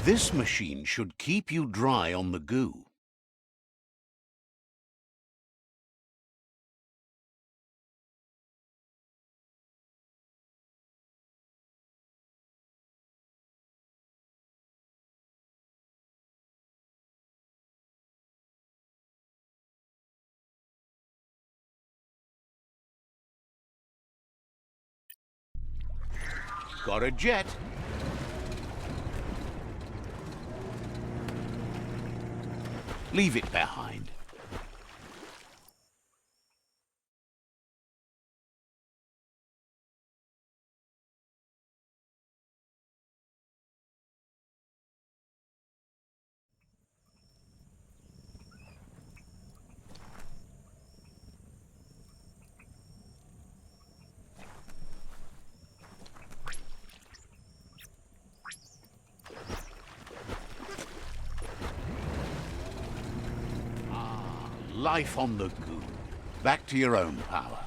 This machine should keep you dry on the goo. Got a jet. Leave it behind. Life on the goo. Back to your own power.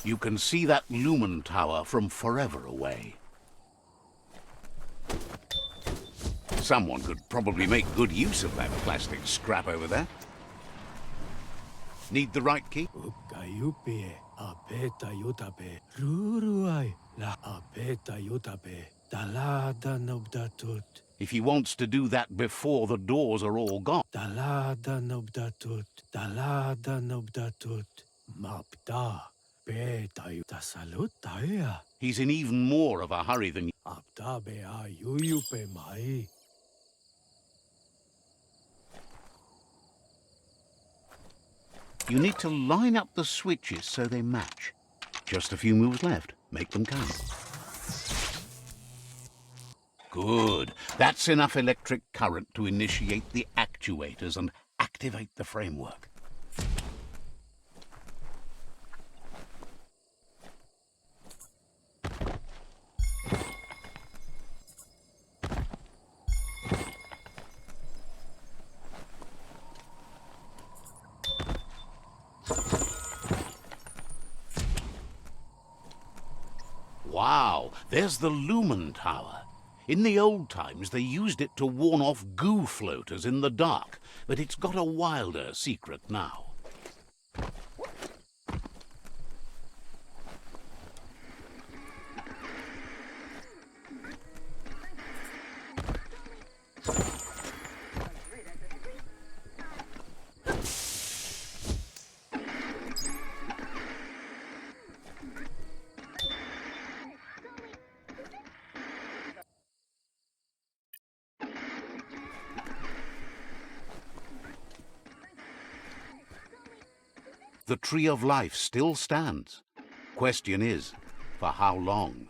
You can see that lumen tower from forever away. Someone could probably make good use of that plastic scrap over there. Need the right key? If he wants to do that before the doors are all gone. He's in even more of a hurry than you. You need to line up the switches so they match. Just a few moves left. Make them count. Good. That's enough electric current to initiate the actuators and activate the framework. Wow, there's the lumen tower. In the old times, they used it to warn off goo floaters in the dark, but it's got a wilder secret now. The Tree of Life still stands. Question is, for how long?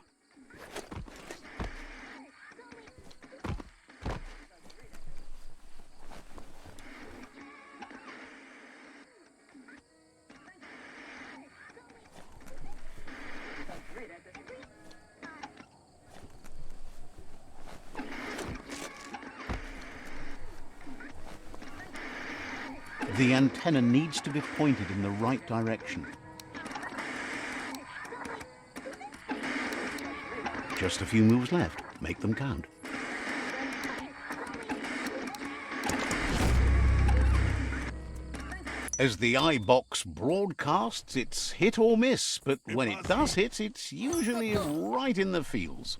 The antenna needs to be pointed in the right direction. Just a few moves left. Make them count. As the iBox broadcasts, it's hit or miss, but when it does hit, it's usually right in the feels.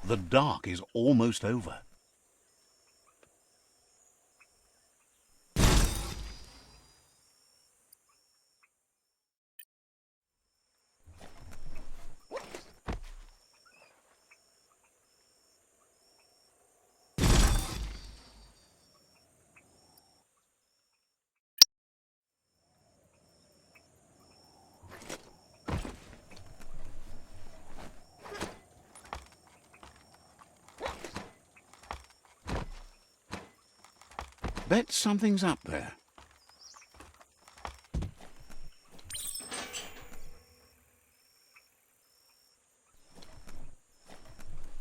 The dark is almost over. Bet something's up there.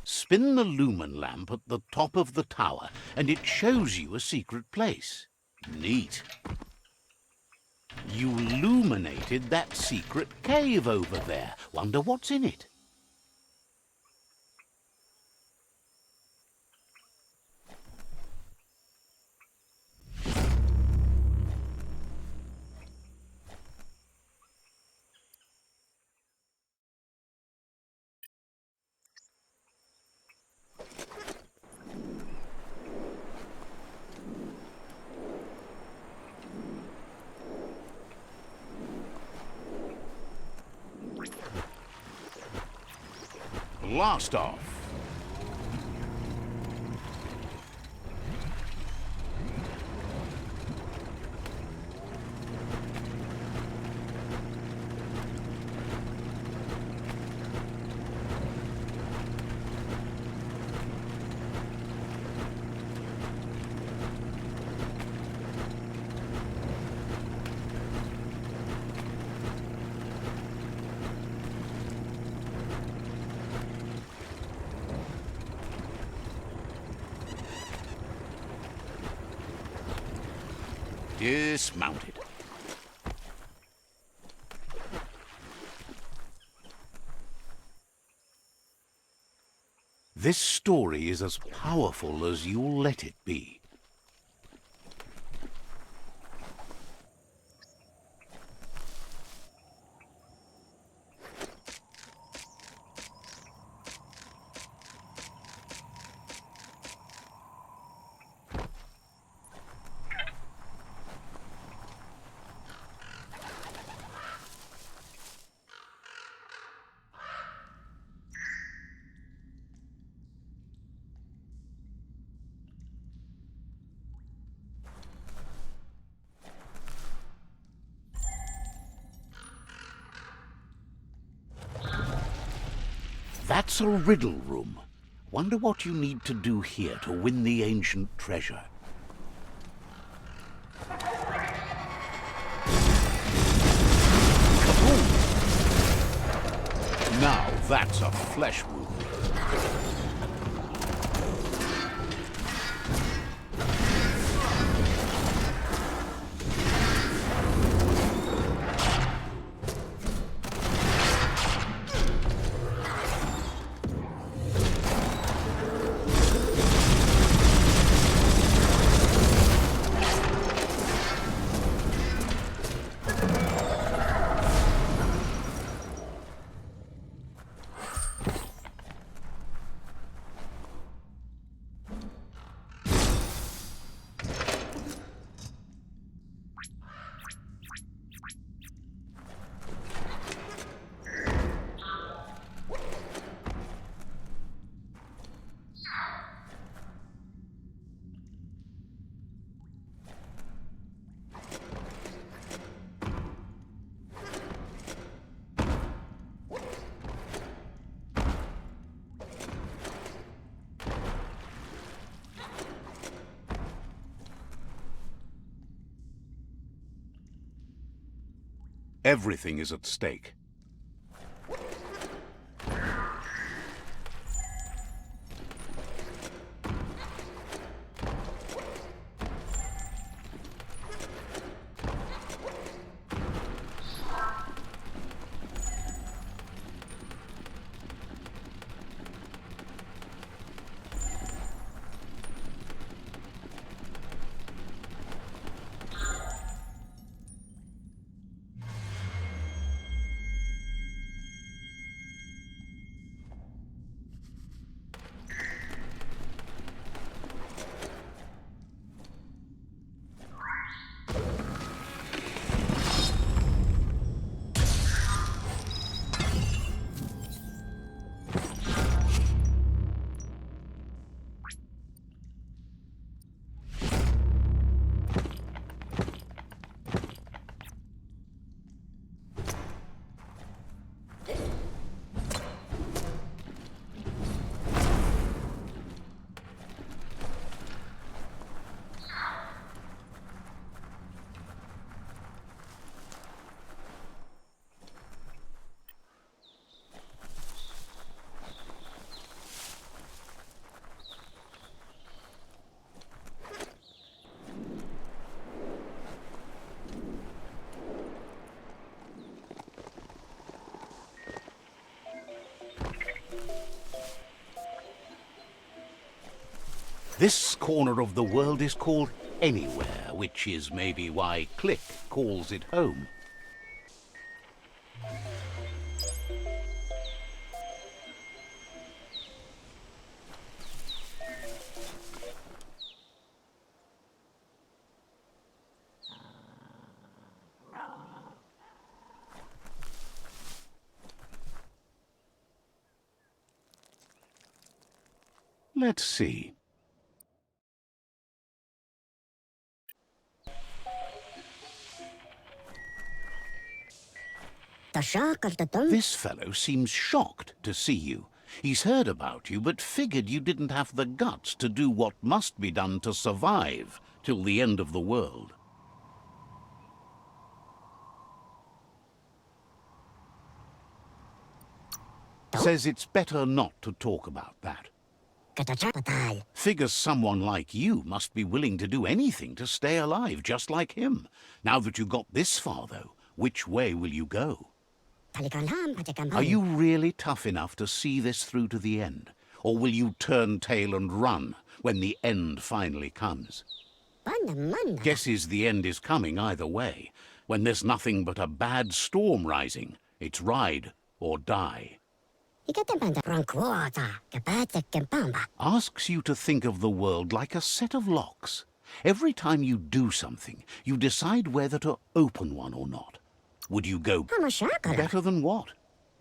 Spin the lumen lamp at the top of the tower and it shows you a secret place. Neat. You illuminated that secret cave over there. Wonder what's in it. Blast off. Dismounted. This story is as powerful as you'll let it be. That's a riddle room. Wonder what you need to do here to win the ancient treasure. Kaboom! Now that's a flesh wound. Everything is at stake. This corner of the world is called Anywhere, which is maybe why Click calls it home. Let's see. This fellow seems shocked to see you. He's heard about you, but figured you didn't have the guts to do what must be done to survive till the end of the world. Says it's better not to talk about that. Figures someone like you must be willing to do anything to stay alive, just like him. Now that you got this far, though, which way will you go? Are you really tough enough to see this through to the end? Or will you turn tail and run when the end finally comes? Guesses the end is coming either way. When there's nothing but a bad storm rising, it's ride or die. Asks you to think of the world like a set of locks. Every time you do something, you decide whether to open one or not. Would you go better than what?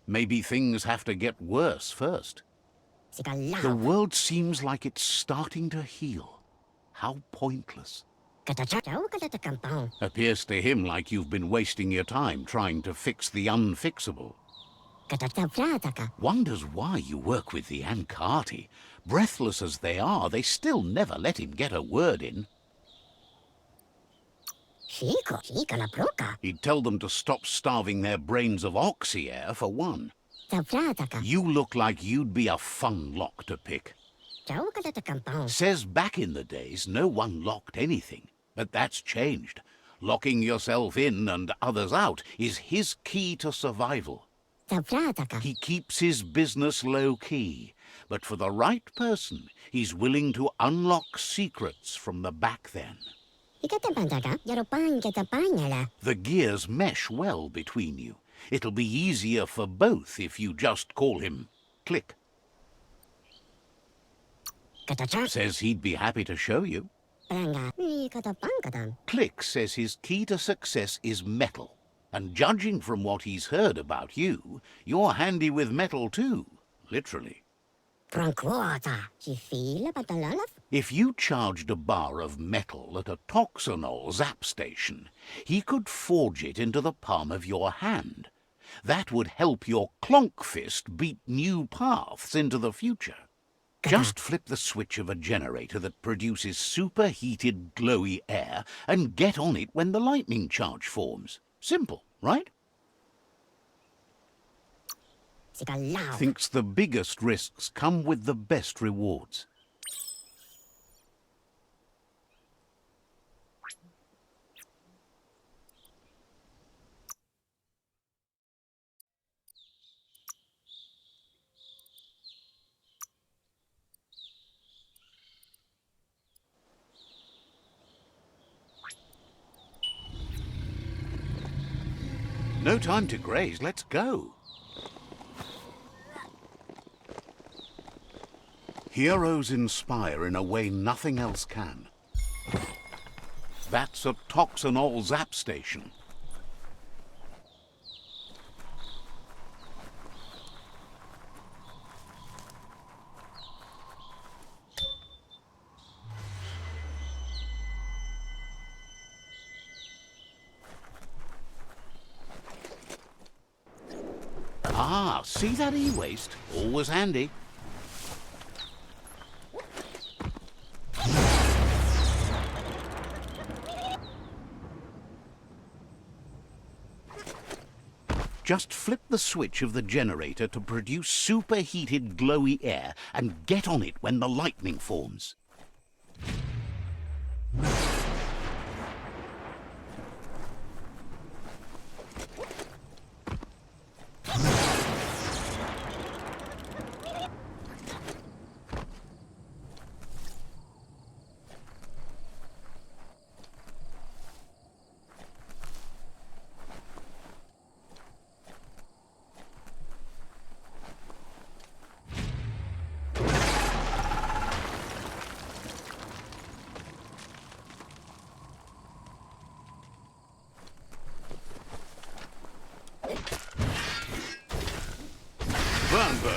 Maybe things have to get worse first. The world seems like it's starting to heal. How pointless. Appears to him like you've been wasting your time trying to fix the unfixable. Wonders why you work with the Ankati. Breathless as they are, they still never let him get a word in. He'd tell them to stop starving their brains of oxy air, for one. You look like you'd be a fun lock to pick. Says back in the days, no one locked anything. But that's changed. Locking yourself in and others out is his key to survival. He keeps his business low-key, but for the right person, he's willing to unlock secrets from the back then. The gears mesh well between you. It'll be easier for both if you just call him Click. Says he'd be happy to show you. Click says his key to success is metal. And judging from what he's heard about you, you're handy with metal too, literally. If you charged a bar of metal at a toxanol zap station, he could forge it into the palm of your hand. That would help your Klonkfist beat new paths into the future. Just flip the switch of a generator that produces superheated, glowy air and get on it when the lightning charge forms. Simple, right? Thinks the biggest risks come with the best rewards. No time to graze, let's go. Heroes inspire in a way nothing else can. That's a toxanol zap station. Ah, see that e-waste? Always handy. Just flip the switch of the generator to produce superheated glowy air and get on it when the lightning forms. Burn, burn.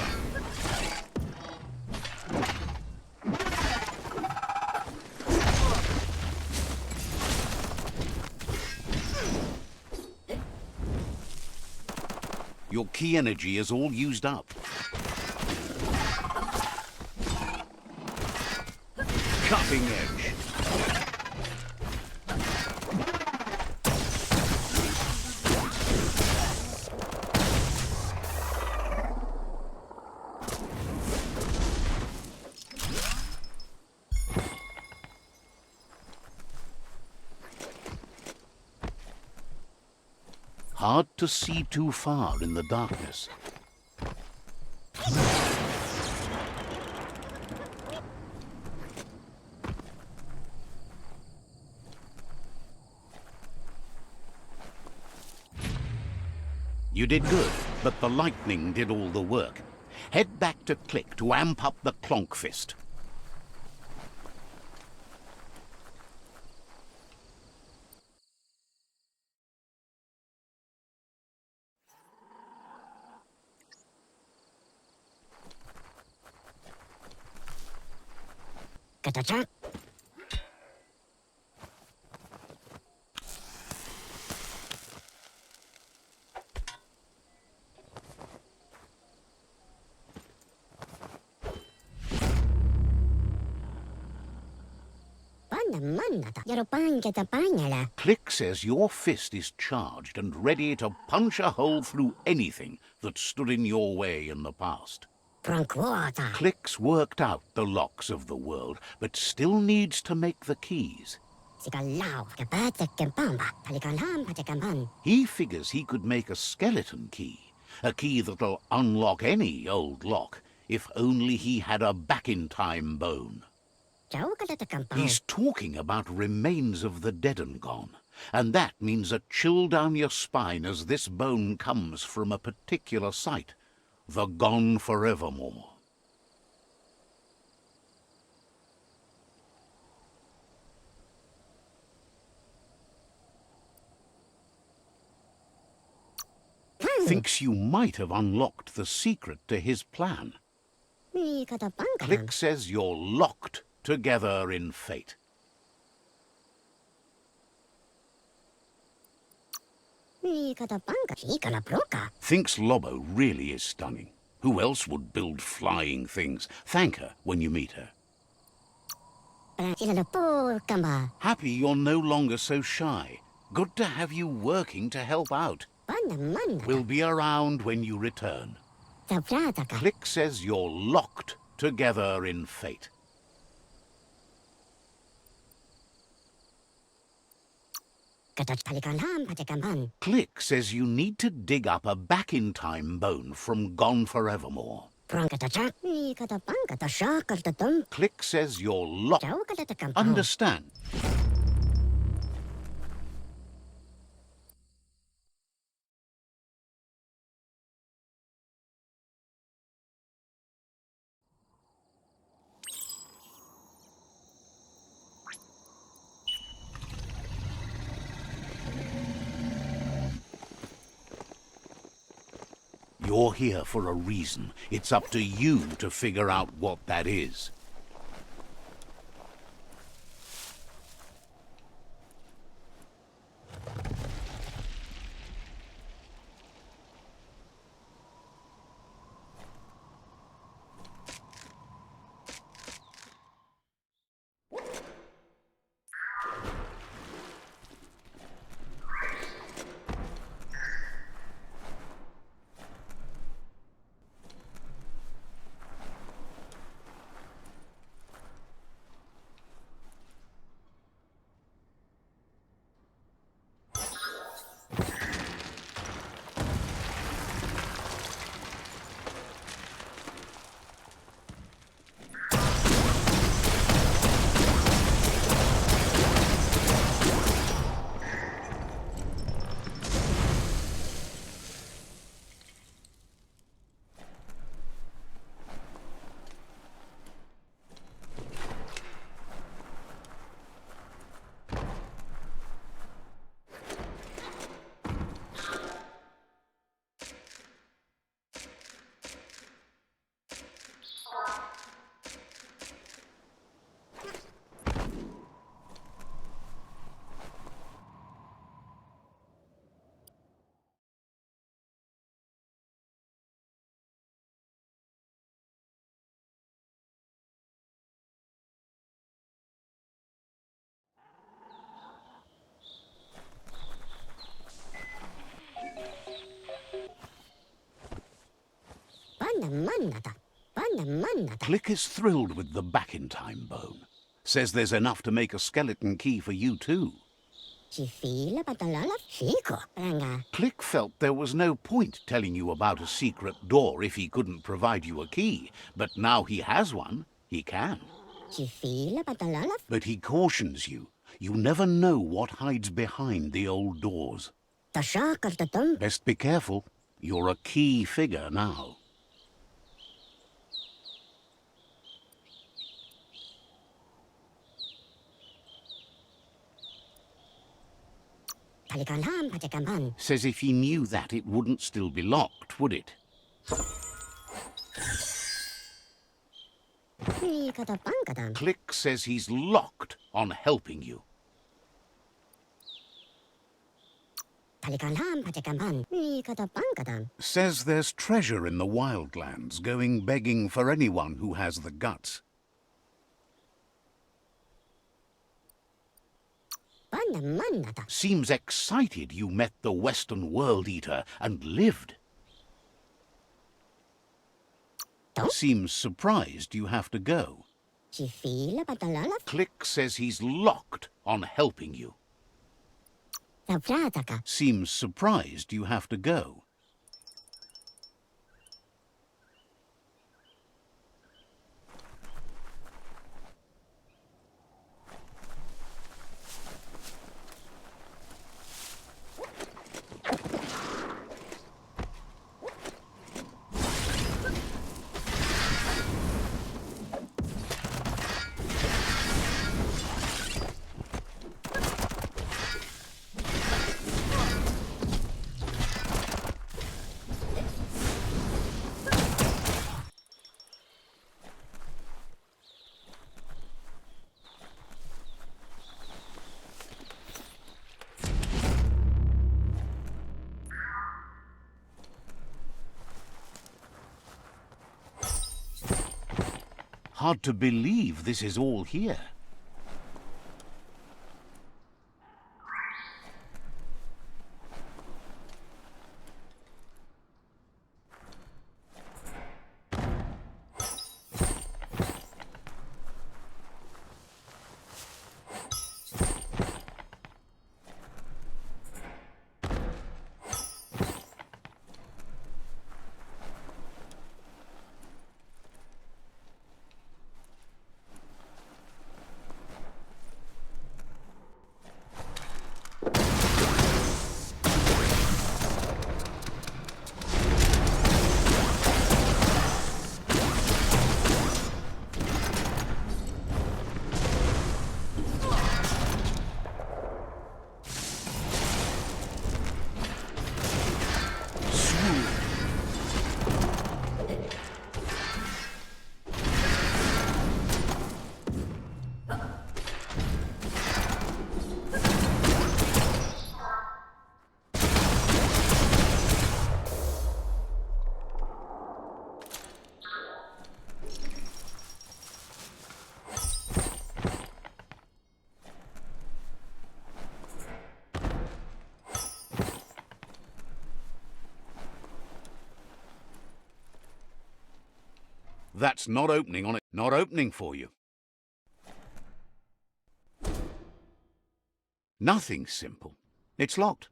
Your key energy is all used up. Cutting edge. Hard to see too far in the darkness. You did good, but the lightning did all the work. Head back to Click to amp up the Klonkfist. Click says your fist is charged and ready to punch a hole through anything that stood in your way in the past. Click's worked out the locks of the world, but still needs to make the keys. He figures he could make a skeleton key, a key that'll unlock any old lock, if only he had a back-in-time bone. He's talking about remains of the dead and gone, and that means a chill down your spine as this bone comes from a particular site, the gone forevermore. Thinks you might have unlocked the secret to his plan. Click says you're locked together in fate. Thinks Lobo really is stunning. Who else would build flying things? Thank her when you meet her. Happy you're no longer so shy. Good to have you working to help out. We'll be around when you return. Click says you're locked together in fate. Click says you need to dig up a back-in-time bone from Gone Forevermore. Click says you're locked. Understand? You're here for a reason. It's up to you to figure out what that is. Click is thrilled with the back-in-time bone. Says there's enough to make a skeleton key for you too. Click felt there was no point telling you about a secret door if he couldn't provide you a key, but now he has one, he can. But he cautions you. You never know what hides behind the old doors. Best be careful. You're a key figure now. Says if he knew that, it wouldn't still be locked, would it? Click says he's locked on helping you. Says there's treasure in the wildlands, going begging for anyone who has the guts. Seems excited you met the Western World Eater and lived. Seems surprised you have to go. Click says he's locked on helping you. Seems surprised you have to go. Hard to believe this is all here. That's not opening on it. Not opening for you. Nothing's simple. It's locked.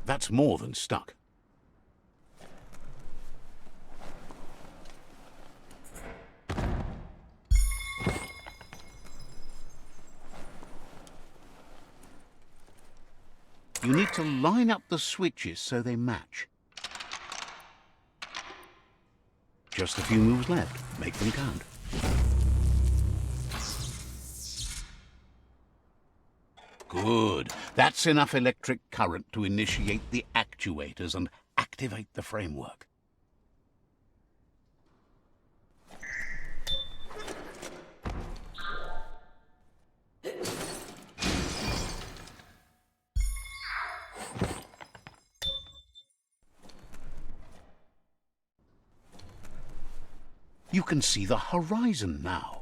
That's more than stuck. You need to line up the switches so they match. Just a few moves left. Make them count. Good. That's enough electric current to initiate the actuators and activate the framework. You can see the horizon now.